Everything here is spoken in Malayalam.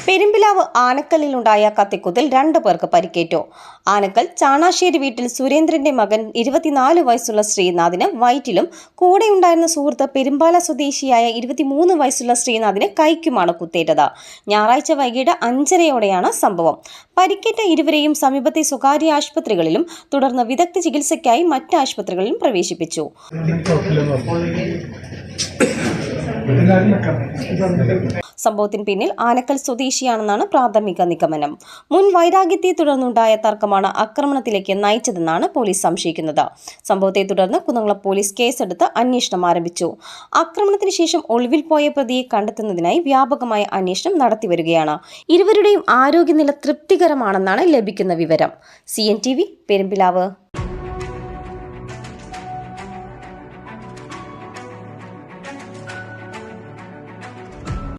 പെരുമ്പിലാവ് ആനക്കല്ലിലുണ്ടായ കത്തിക്കുത്തിൽ 2 പേർക്ക് പരിക്കേറ്റു. ആനക്കൽ ചാണാശ്ശേരി വീട്ടിൽ സുരേന്ദ്രന്റെ മകൻ 24 വയസ്സുള്ള ശ്രീനാഥിന് വയറ്റിലും കൂടെയുണ്ടായിരുന്ന സുഹൃത്ത് പെരുമ്പാല സ്വദേശിയായ 23 വയസ്സുള്ള ശ്രീനാഥിന് കൈക്കുമാണ് കുത്തേറ്റത്. ഞായറാഴ്ച വൈകിട്ട് 5:30-യോടെയാണ് സംഭവം. പരിക്കേറ്റ ഇരുവരെയും സമീപത്തെ സ്വകാര്യ ആശുപത്രികളിലും തുടർന്ന് വിദഗ്ധ ചികിത്സയ്ക്കായി മറ്റ് ആശുപത്രികളിലും പ്രവേശിപ്പിച്ചു. സംഭവത്തിന് പിന്നിൽ ആനക്കൽ സ്വദേശിയാണെന്നാണ് പ്രാഥമിക നിഗമനം. മുൻ വൈരാഗ്യത്തെ തുടർന്നുണ്ടായ തർക്കമാണ് ആക്രമണത്തിലേക്ക് നയിച്ചതെന്നാണ് പോലീസ് സംശയിക്കുന്നത്. സംഭവത്തെ തുടർന്ന് കുന്നംകുളം പോലീസ് കേസെടുത്ത് അന്വേഷണം ആരംഭിച്ചു. ആക്രമണത്തിന് ശേഷം ഒളിവിൽ പോയ പ്രതിയെ കണ്ടെത്തുന്നതിനായി വ്യാപകമായ അന്വേഷണം നടത്തിവരികയാണ്. ഇരുവരുടെയും ആരോഗ്യനില തൃപ്തികരമാണെന്നാണ് ലഭിക്കുന്ന വിവരം. CNTV പെരുമ്പിലാവ്.